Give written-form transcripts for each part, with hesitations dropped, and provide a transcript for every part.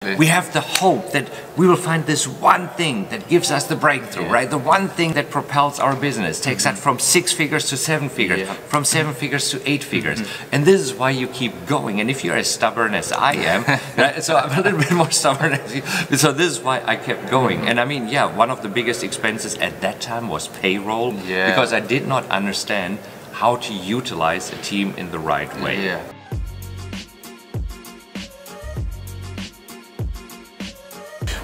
We have the hope that we will find this one thing that gives us the breakthrough, right? The one thing that propels our business, takes that from 6 figures to 7 figures, from 7 figures to 8 figures. And this is why you keep going. And if you're as stubborn as I am, right? So I'm a little bit more stubborn as you, so this is why I kept going. And I mean, yeah, one of the biggest expenses at that time was payroll, because I did not understand how to utilize a team in the right way.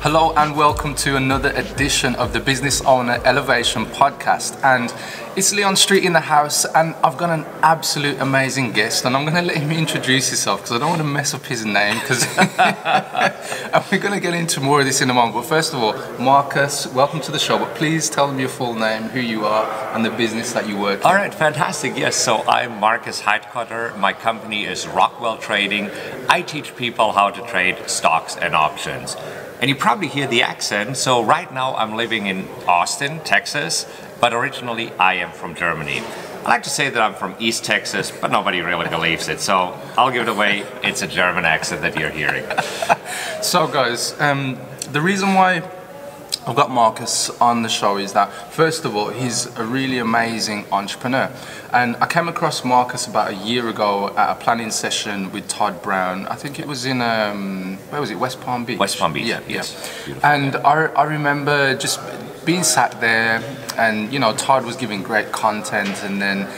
Hello and welcome to another edition of the Business Owner Elevation Podcast, and it's Leon Street in the house, and I've got an absolute amazing guest, and I'm going to let him introduce himself because I don't want to mess up his name, because and we're going to get into more of this in a moment. But first of all, Markus, welcome to the show, but please tell them your full name, who you are, and the business that you work in. All right, fantastic. Yes, so I'm Markus Heitkoetter. My company is Rockwell Trading. I teach people how to trade stocks and options. And you probably hear the accent. So right now I'm living in Austin, Texas, but originally I am from Germany. I like to say that I'm from East Texas, but nobody really believes it. So I'll give it away. It's a German accent that you're hearing. So guys, the reason why I've got Markus on the show is that, first of all, he's a really amazing entrepreneur. And I came across Markus about a year ago at a planning session with Todd Brown. I think it was in, where was it, West Palm Beach? West Palm Beach, yeah. Beautiful. And I remember just being sat there and, you know, Todd was giving great content, and then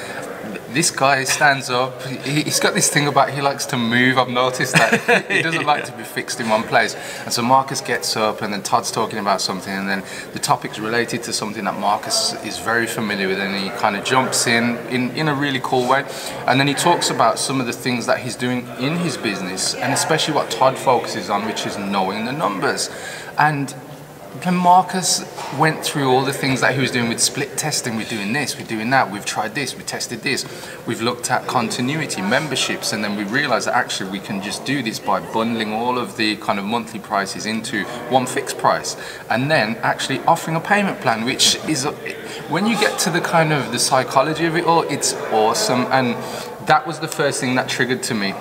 this guy stands up. He's got this thing about he likes to move. I've noticed that he doesn't like to be fixed in one place. And so Markus gets up, and then Todd's talking about something, and then the topic's related to something that Markus is very familiar with, and he kind of jumps in a really cool way. And then he talks about some of the things that he's doing in his business, and especially what Todd focuses on, which is knowing the numbers. And when Markus went through all the things that he was doing with split testing, we're doing this, we're doing that, we've tried this, we tested this, we've looked at continuity, memberships, and then we realized that actually we can just do this by bundling all of the kind of monthly prices into one fixed price, and then actually offering a payment plan, which is, when you get to the kind of the psychology of it all, it's awesome. And that was the first thing that triggered to me.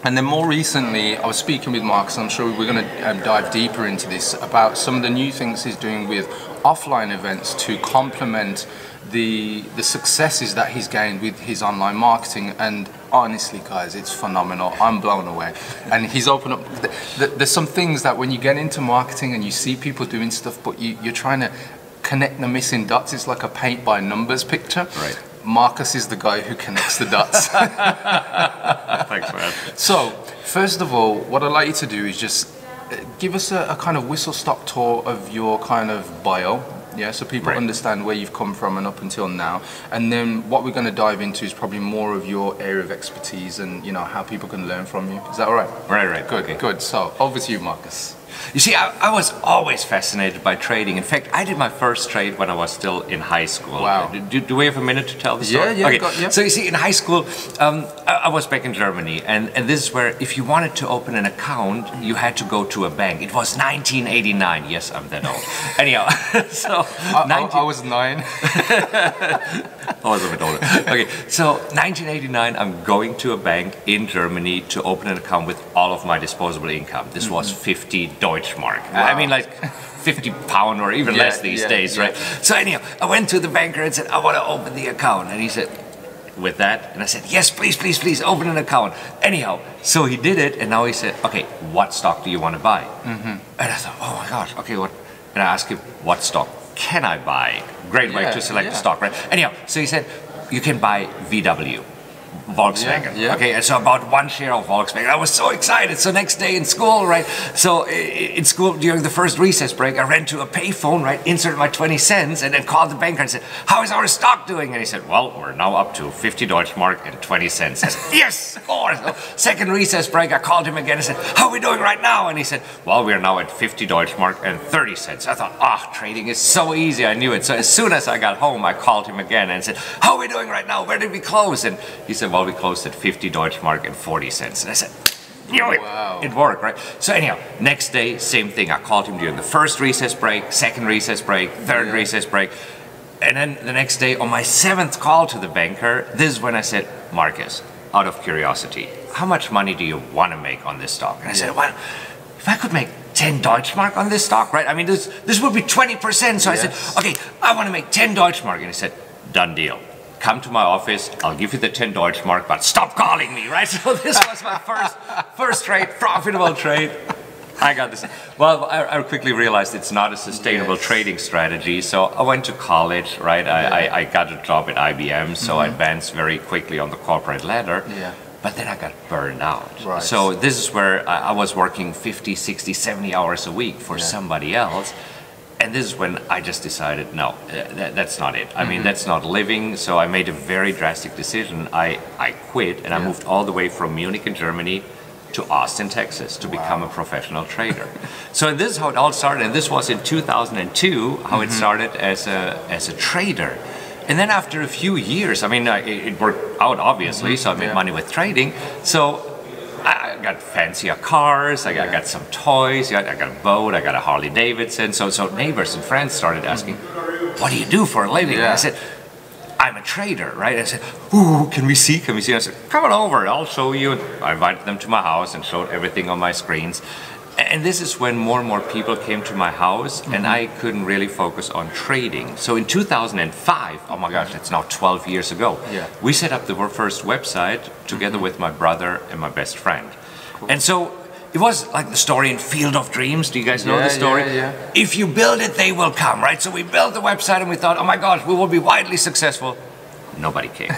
And then more recently, I was speaking with Markus, and I'm sure we're going to dive deeper into this, about some of the new things he's doing with offline events to complement the successes that he's gained with his online marketing. And honestly, guys, it's phenomenal. I'm blown away. And he's opened up, there's some things that when you get into marketing and you see people doing stuff, but you're trying to connect the missing dots, it's like a paint by numbers picture. Right. Markus is the guy who connects the dots. Thanks, man. So, first of all, what I'd like you to do is just give us a kind of whistle-stop tour of your kind of bio, yeah, so people understand where you've come from and up until now. And then what we're going to dive into is probably more of your area of expertise and, you know, how people can learn from you. Is that all right? Right. Good, okay. Good. So, over to you, Markus. You see, I was always fascinated by trading. In fact, I did my first trade when I was still in high school. Wow. Do we have a minute to tell the story? Yeah. Okay. So you see, in high school, I was back in Germany, and this is where if you wanted to open an account, you had to go to a bank. It was 1989. Yes, I'm that old. Anyhow, so... I was 9. I was a bit older. Okay, so 1989, I'm going to a bank in Germany to open an account with all of my disposable income. This was 50 Deutschmark. Wow. I mean, like 50 pound or even less these days, right? So anyhow, I went to the banker and said, I want to open the account. And he said, with that? And I said, yes, please, open an account. Anyhow, so he did it, and now he said, okay, what stock do you want to buy? And I thought, oh my gosh, okay, what? And I asked him, what stock can I buy? Great way to select a stock, right? Anyhow, so he said, you can buy VW. Volkswagen. Okay, and so about 1 share of Volkswagen. I was so excited. So next day in school, right? So in school during the first recess break, I ran to a payphone, right? Inserted my 20 cents and then called the banker and said, how is our stock doing? And he said, well, we're now up to 50 Deutschmark and 20 cents. I said, yes, of course. So second recess break, I called him again and said, how are we doing right now? And he said, well, we're now at 50 Deutschmark and 30 cents. I thought, trading is so easy. I knew it. So as soon as I got home, I called him again and said, how are we doing right now? Where did we close? And he said, well, we closed at 50 Deutschmark and 40 cents. And I said, knew it. Wow. It worked, right? So anyhow, next day, same thing. I called him during the first recess break, second recess break, third recess break. And then the next day, on my 7th call to the banker, this is when I said, Markus, out of curiosity, how much money do you want to make on this stock? And I said, well, if I could make 10 Deutschmark on this stock, right? I mean, this would be 20%. So I said, okay, I want to make 10 Deutschmark. And he said, done deal. Come to my office, I'll give you the 10 Deutschmark, but stop calling me, right? So this was my first trade, profitable trade. I got this. Well, I quickly realized it's not a sustainable trading strategy. So I went to college, right? I got a job at IBM, so I advanced very quickly on the corporate ladder. But then I got burned out. So this is where I was working 50, 60, 70 hours a week for somebody else. And this is when I just decided, no, that's not it. I mean, that's not living. So I made a very drastic decision. I quit and I moved all the way from Munich in Germany to Austin, Texas to become a professional trader. So this is how it all started. And this was in 2002, how it started as a trader. And then after a few years, I mean, it worked out obviously, so I made money with trading. So I got fancier cars, I got some toys, I got a boat, I got a Harley Davidson. So neighbors and friends started asking, what do you do for a living? And I said, I'm a trader, right? I said, ooh, can we see? I said, come on over, I'll show you. I invited them to my house and showed everything on my screens. And this is when more and more people came to my house and I couldn't really focus on trading. So in 2005, oh my gosh, it's now 12 years ago, we set up the first website together with my brother and my best friend. And so it was like the story in Field of Dreams. Do you guys know the story? If you build it, they will come, right? So we built the website and we thought, oh my gosh, we will be widely successful. Nobody came.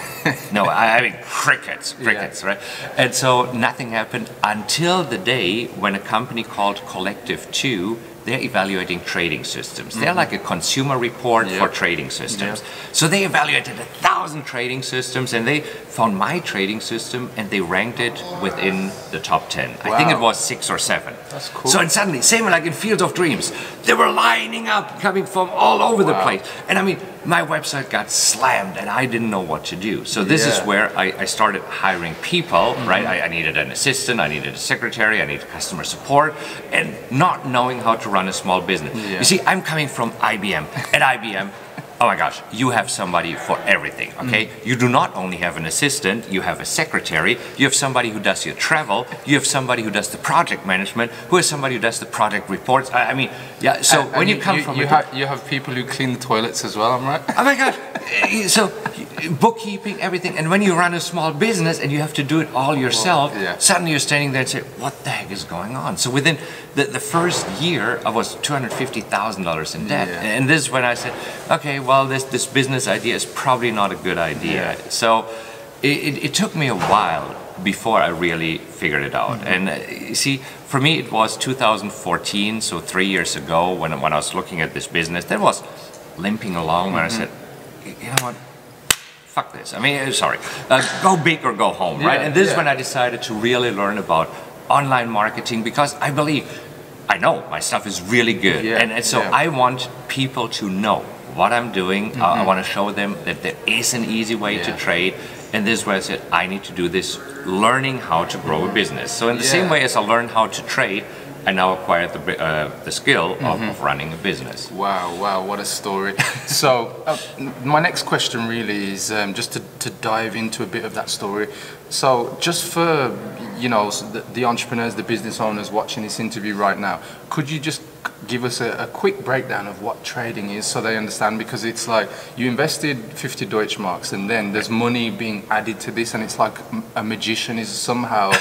No, I mean crickets, right? And so nothing happened until the day when a company called Collective 2, they're evaluating trading systems. They're like a consumer report for trading systems. So they evaluated 1,000 trading systems and they found my trading system and they ranked it within the top 10. I think it was 6 or 7. That's cool. So and suddenly, same like in Field of Dreams, they were lining up, coming from all over the place. And I mean, my website got slammed and I didn't know what to do. So this is where I started hiring people, right? I needed an assistant, I needed a secretary, I needed customer support, and not knowing how to run a small business. You see, I'm coming from IBM. At IBM, oh my gosh, you have somebody for everything, okay? You do not only have an assistant, you have a secretary, you have somebody who does your travel, you have somebody who does the project management, who has somebody who does the project reports. I mean, so when you come from... You have people who clean the toilets as well, I'm right? Oh my gosh, so bookkeeping, everything, and when you run a small business and you have to do it all yourself, suddenly you're standing there and say, what the heck is going on? So within the first year, I was $250,000 in debt. And this is when I said, okay, well, this business idea is probably not a good idea. So it took me a while before I really figured it out. And you see, for me, it was 2014, so 3 years ago, when I was looking at this business, that was limping along when I said, you know what? Fuck this. I mean, sorry, go big or go home, right? And this is when I decided to really learn about online marketing because I know my stuff is really good. And so I want people to know what I'm doing. I want to show them that there is an easy way to trade. And this is where I said, I need to do this, learning how to grow a business. So in the same way as I learned how to trade, I now acquired the skill of running a business. Wow, what a story. So my next question really is just to dive into a bit of that story. So just for, you know, the entrepreneurs, the business owners watching this interview right now, could you just give us a quick breakdown of what trading is so they understand? Because it's like you invested 50 Deutschmarks and then there's money being added to this and it's like a magician is somehow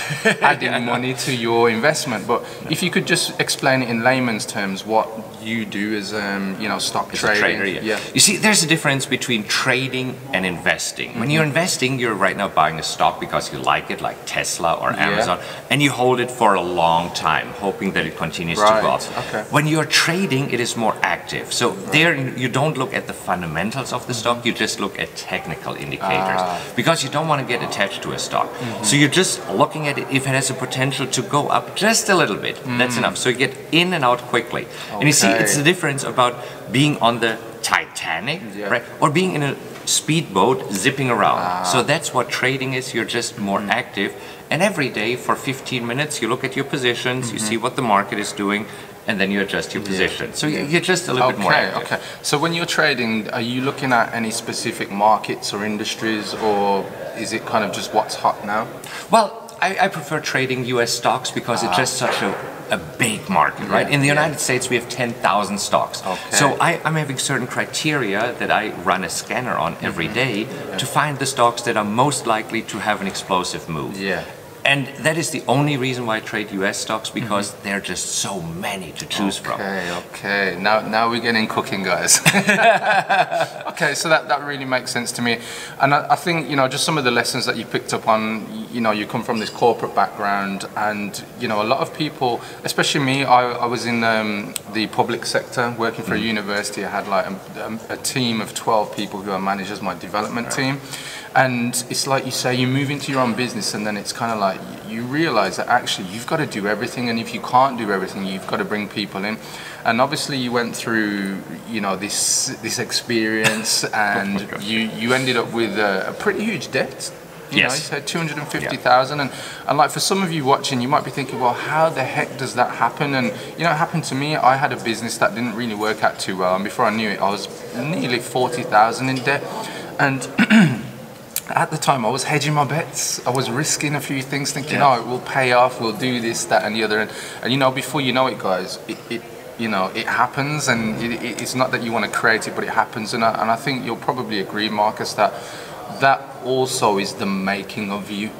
adding money to your investment. But if you could just explain it in layman's terms what you do as you know, stock trading. A trader, You see, there's a difference between trading and investing. When you're investing, you're right now buying a stock because you like it, like Tesla or Amazon, and you hold it for a long time, hoping that it continues to go up. When you're trading, it is more active. So there, you don't look at the fundamentals of the stock, you just look at technical indicators. Because you don't want to get attached to a stock. So you're just looking at it if it has a potential to go up just a little bit. That's enough. So you get in and out quickly. And you see, it's the difference about being on the Titanic, right? Or being in a speedboat zipping around. So that's what trading is. You're just more active. And every day for 15 minutes, you look at your positions, you see what the market is doing, and then you adjust your position. So you're just a little bit more active. So when you're trading, are you looking at any specific markets or industries, or is it kind of just what's hot now? Well, I prefer trading US stocks because it's just such a big market, right? In the United States, we have 10,000 stocks. Okay. So I'm having certain criteria that I run a scanner on every day to find the stocks that are most likely to have an explosive move. Yeah. And that is the only reason why I trade US stocks, because there are just so many to choose from. Okay. Now we're getting cooking, guys. Okay, so that really makes sense to me. And I think, you know, just some of the lessons that you picked up on, you know, you come from this corporate background, and, you know, a lot of people, especially me, I was in the public sector working for a university. I had like a team of 12 people who I managed as my development team. And it's like you say, you move into your own business, and then it's kind of like you realize that actually you've got to do everything, and if you can't do everything, you've got to bring people in. And obviously you went through, you know, this experience, and you ended up with a pretty huge debt. You know, you said 250,000, and like for some of you watching, you might be thinking, well, how the heck does that happen? And you know, it happened to me. I had a business that didn't really work out too well, and before I knew it, I was nearly 40,000 in debt, and at the time, I was hedging my bets. I was risking a few things, thinking, oh, it will pay off. We'll do this, that, and the other. And you know, before you know it, guys, it happens. And it's not that you want to create it, but it happens. And I think you'll probably agree, Marcus, that also is the making of you.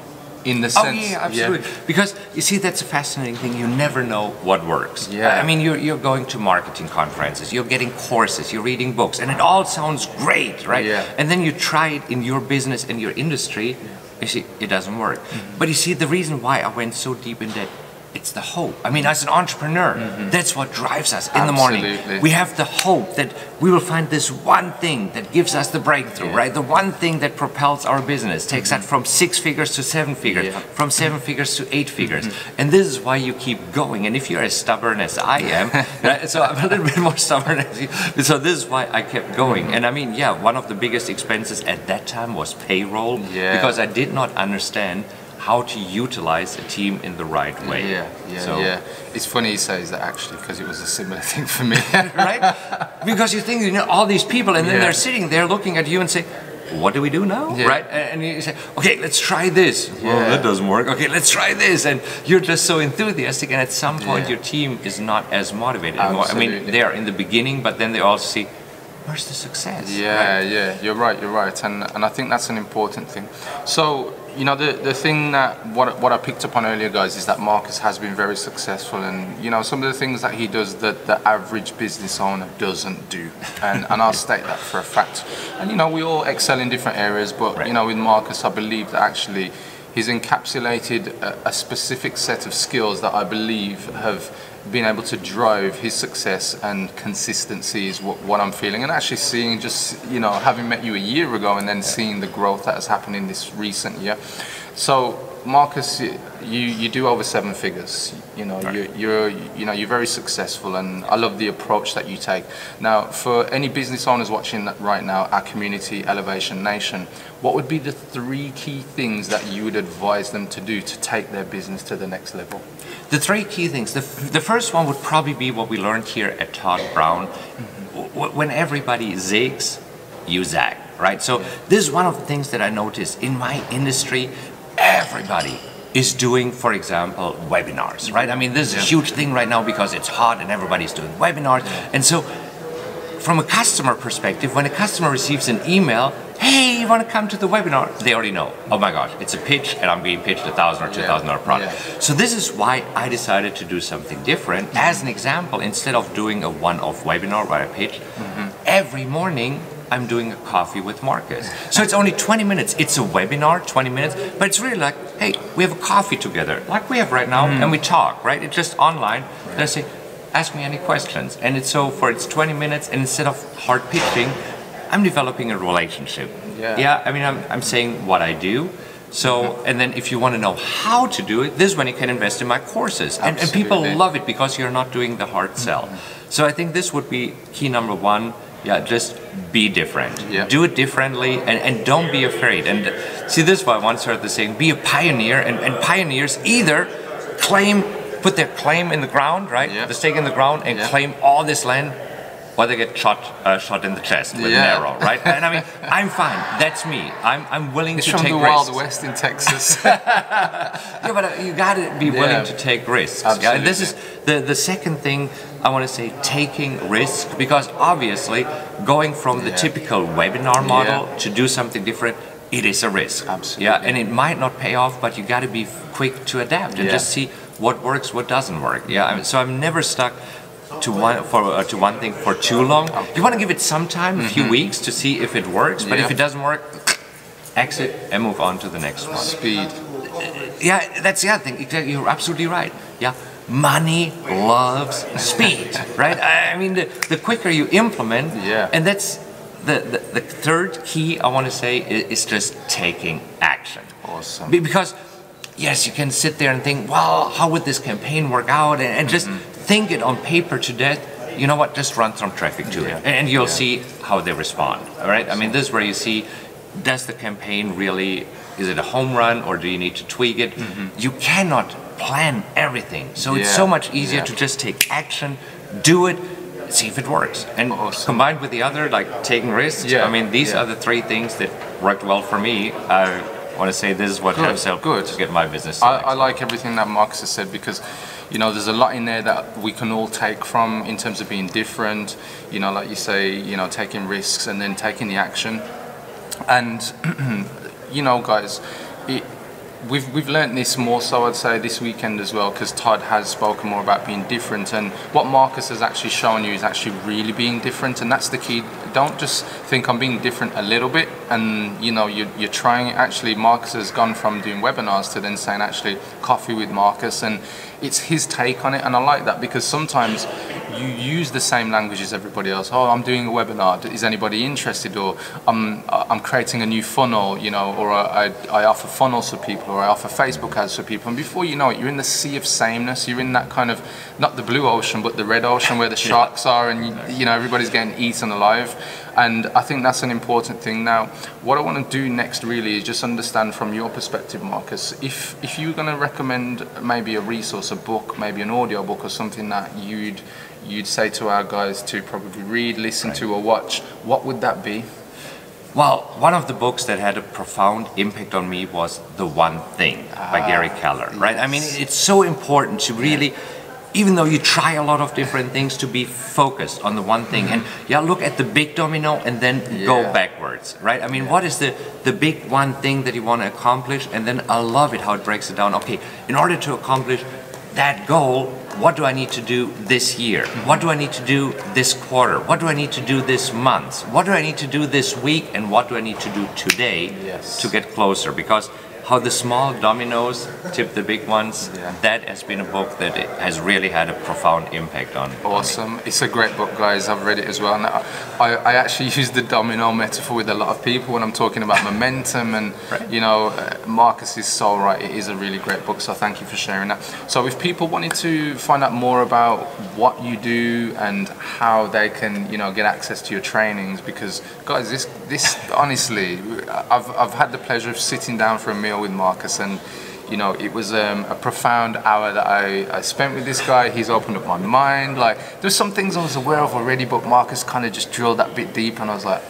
In the sense, oh yeah, absolutely. Because you see, that's a fascinating thing. You never know what works. I mean, you're going to marketing conferences, you're getting courses, you're reading books, and it all sounds great, right? And then you try it in your business and your industry. You see, it doesn't work. But you see, the reason why I went so deep in debt, it's the hope. I mean, as an entrepreneur, that's what drives us in the morning. We have the hope that we will find this one thing that gives us the breakthrough, right? The one thing that propels our business, takes that from 6 figures to 7 figures, from 7 figures to 8 figures. And this is why you keep going. And if you're as stubborn as I am, right? So I'm a little bit more stubborn as you, so this is why I kept going. And I mean, one of the biggest expenses at that time was payroll, because I did not understand how to utilize a team in the right way. It's funny he says that, actually, because it was a similar thing for me. Right? Because you think, you know, all these people, and then they're sitting there looking at you and say, what do we do now? Right? And you say, okay, let's try this. Well, that doesn't work. Okay, let's try this. And you're just so enthusiastic, and at some point your team is not as motivated anymore. I mean, they are in the beginning, but then they also see, where's the success? You're right. And I think that's an important thing. So, you know, the thing that what I picked up on earlier, guys, is that Markus has been very successful, and you know, some of the things that he does that the average business owner doesn't do, and I'll state that for a fact. And you know, we all excel in different areas, but you know, with Markus, I believe that actually he's encapsulated a specific set of skills that I believe have been able to drive his success, and consistency is what I'm feeling, and actually seeing, just, you know, having met you a year ago and then seeing the growth that has happened in this recent year. So Markus, you do over 7 figures. You know, you're very successful, and I love the approach that you take. Now, for any business owners watching right now, our community, Elevation Nation, what would be the 3 key things that you would advise them to do to take their business to the next level? The 3 key things. The first one would probably be what we learned here at Todd Brown. When everybody zigs, you zag, right? So this is one of the things that I noticed in my industry. Everybody is doing, for example, webinars, right? I mean, this is a huge thing right now because it's hot and everybody's doing webinars. And so from a customer perspective, when a customer receives an email, hey, you want to come to the webinar? They already know, oh my gosh, it's a pitch and I'm being pitched $1,000 or $2,000 product. So this is why I decided to do something different. As an example, instead of doing a one-off webinar where I pitch, every morning I'm doing a coffee with Markus. So it's only 20 minutes. It's a webinar, 20 minutes, but it's really like, hey, we have a coffee together, like we have right now, and we talk, right? It's just online. And I say, ask me any questions. And it's 20 minutes, and instead of hard pitching, I'm developing a relationship. I mean, I'm saying what I do. So, and then if you want to know how to do it, this is when you can invest in my courses. And people love it because you're not doing the hard sell. So I think this would be key number 1. Just be different. Do it differently, and don't be afraid. And see, this is why I once heard the saying, be a pioneer, and pioneers either put their claim in the ground, right? The stake in the ground, and claim all this land, or they get shot in the chest with an arrow, right? And I mean, I'm fine. That's me. I'm willing to take risks. It's from the Wild West in Texas. Yeah, but you gotta be willing to take risks. Absolutely. Yeah? And this is the second thing I want to say, taking risks, because obviously going from the typical webinar model to do something different, it is a risk. Absolutely. Yeah, and it might not pay off, but you got to be quick to adapt and just see what works, what doesn't work. Yeah, I mean, so I'm never stuck to one thing for too long. You want to give it some time, a few weeks, to see if it works. But if it doesn't work, exit and move on to the next one. Speed. Yeah, that's the other thing. You're absolutely right. Yeah, money loves speed, right? I mean, the quicker you implement, and that's the third key I want to say is just taking action. Awesome. Because yes, you can sit there and think, well, how would this campaign work out, and just think it on paper to death. You know what? Just run some traffic to it, and you'll see how they respond. All right? I mean, this is where you see, does the campaign really, is it a home run, or do you need to tweak it? You cannot plan everything, so it's so much easier to just take action, do it, see if it works. And combined with the other, like taking risks, I mean, these are the three things that worked well for me. I want to say this is what helps to get my business. I like everything that Markus has said, because you know, there's a lot in there that we can all take from in terms of being different, you know, like you say, you know, taking risks and then taking the action. And you know, guys, we've learned this more so, I'd say, this weekend as well, because Todd has spoken more about being different, and what Markus has actually shown you is actually really being different, and that's the key. Don't just think I'm being different a little bit, and you know, you're trying. Actually, Markus has gone from doing webinars to then saying actually coffee with Markus, and it's his take on it, and I like that, because sometimes you use the same language as everybody else. Oh, I'm doing a webinar, is anybody interested? Or I'm creating a new funnel, you know, or I offer funnels for people, or I offer Facebook ads for people, and before you know it, you're in the sea of sameness. You're in that kind of, not the blue ocean, but the red ocean, where the sharks are, and you know, everybody's getting eaten alive. And I think that's an important thing. Now, what I want to do next really is just understand from your perspective, Markus, if you're going to recommend maybe a resource, a book, maybe an audio book, or something that you'd say to our guys to probably read, listen to, or watch, what would that be? Well, one of the books that had a profound impact on me was The One Thing by Gary Keller, right? I mean, it's so important to really, even though you try a lot of different things, to be focused on the one thing, and look at the big domino and then go backwards, right? I mean, what is the big one thing that you want to accomplish? And then I love it how it breaks it down. Okay, in order to accomplish that goal, what do I need to do this year? What do I need to do this quarter? What do I need to do this month? What do I need to do this week? And what do I need to do today to get closer? Because how the small dominoes tip the big ones, that has been a book that has really had a profound impact on Awesome. It's a great book, guys. I've read it as well. And I actually use the domino metaphor with a lot of people when I'm talking about momentum, and you know, Markus is so right. It is a really great book, so thank you for sharing that. So if people wanted to find out more about what you do and how they can, you know, get access to your trainings, because guys, this honestly, I've had the pleasure of sitting down for a meal with Markus, and you know, it was a profound hour that I spent with this guy. He's opened up my mind. Like, there's some things I was aware of already, but Markus kind of just drilled that bit deep, and I was like,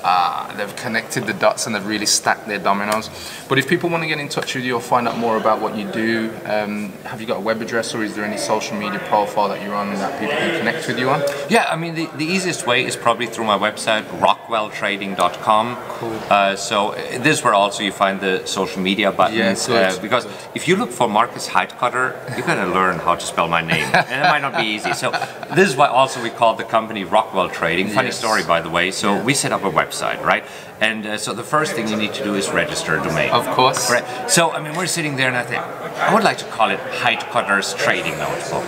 they've connected the dots and they've really stacked their dominoes. But if people want to get in touch with you or find out more about what you do, have you got a web address, or is there any social media profile that you're on that people can connect with you on? Yeah, I mean, the easiest way is probably through my website, rockwelltrading.com. Cool. So this is where also you find the social media buttons, because if you look for Markus Heitkoetter, you gotta learn how to spell my name, and it might not be easy. So this is why also we call the company Rockwell Trading. Funny story, by the way. So we set up a website, right? And so the first thing you need to do is register a domain. Of course. Right. So I mean, we're sitting there, and I think I would like to call it Heitkoetter's Trading Notebook.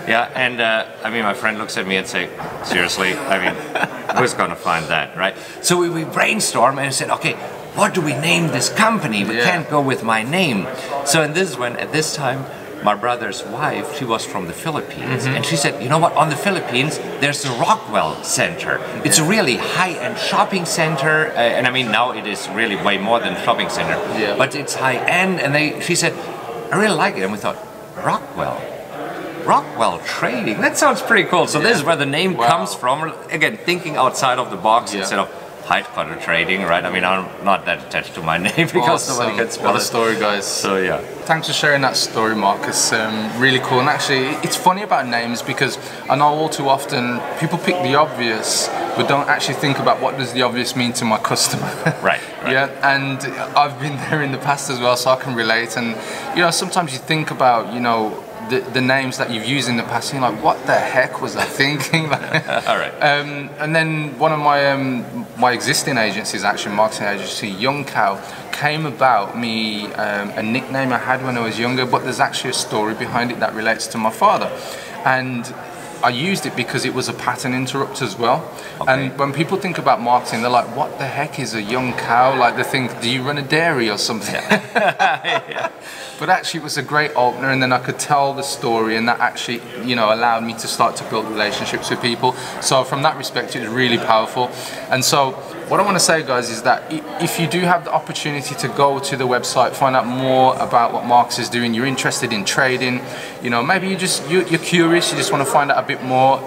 Yeah, and I mean, my friend looks at me and say, seriously? I mean, who's gonna find that, right? So we brainstorm and said, okay, what do we name this company? We can't go with my name. So and this is when, at this time, my brother's wife, she was from the Philippines, and she said, you know what, on the Philippines, there's the Rockwell Center. It's a really high-end shopping center, and I mean, now it is really way more than a shopping center, but it's high-end, and she said, I really like it, and we thought, Rockwell? Rockwell Trading. That sounds pretty cool. So this is where the name comes from. Again, thinking outside of the box instead of Heitkoetter Trading, right? I mean, I'm not that attached to my name because nobody can spell it. What a story, guys. So yeah. Thanks for sharing that story, Markus. Really cool. And actually, it's funny about names because I know all too often people pick the obvious, but don't actually think about what does the obvious mean to my customer. Right. Yeah, and I've been there in the past as well, so I can relate. And you know, sometimes you think about, you know, the names that you've used in the past, and you're like, what the heck was I thinking? All right. And then one of my existing agencies, actually marketing agency, Young Cow, came about me a nickname I had when I was younger, but there's actually a story behind it that relates to my father. And I used it because it was a pattern interrupt as well. Okay. And when people think about marketing, they're like, what the heck is a young cow? Like they think, do you run a dairy or something? Yeah. But actually it was a great opener, and then I could tell the story, and that actually, you know, allowed me to start to build relationships with people. So from that respect, it was really powerful. And so what I want to say, guys, is that if you do have the opportunity to go to the website, find out more about what Markus is doing, you're interested in trading, you know, maybe you're curious, you just want to find out a bit more,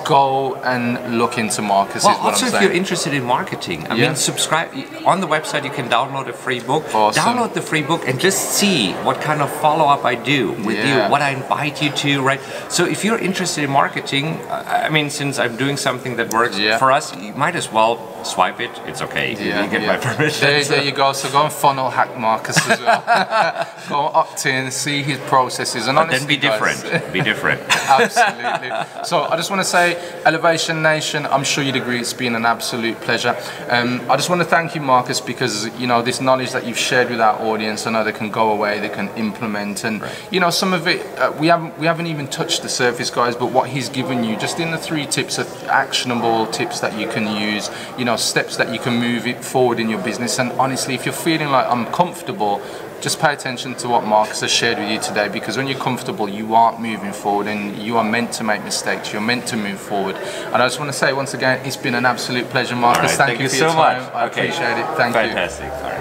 go and look into Markus. Well, also if you're interested in marketing, I mean, subscribe on the website. You can download a free book. Awesome. Download the free book and just see what kind of follow-up I do with you, what I invite you to, right? So if you're interested in marketing, I mean, since I'm doing something that works for us, you might as well swipe it. It's okay. You get my permission. There you go. So go and funnel hack Markus as well. Go opt in, see his processes, and but honestly, then be different. Be different. Absolutely. So I just want to say, Elevation Nation, I'm sure you'd agree it's been an absolute pleasure. I just want to thank you, Markus, because you know this knowledge that you've shared with our audience, I know they can go away, they can implement, and you know some of it we haven't even touched the surface, guys. But what he's given you, just in the 3 tips, of actionable tips that you can use, you know, steps that you can move it forward in your business. And honestly, if you're feeling like I'm comfortable, just pay attention to what Markus has shared with you today, because when you're comfortable, you aren't moving forward, and you are meant to make mistakes. You're meant to move forward. And I just want to say once again, it's been an absolute pleasure, Markus. Thank you for so your time. much. I appreciate it. Thank you. Fantastic. All right.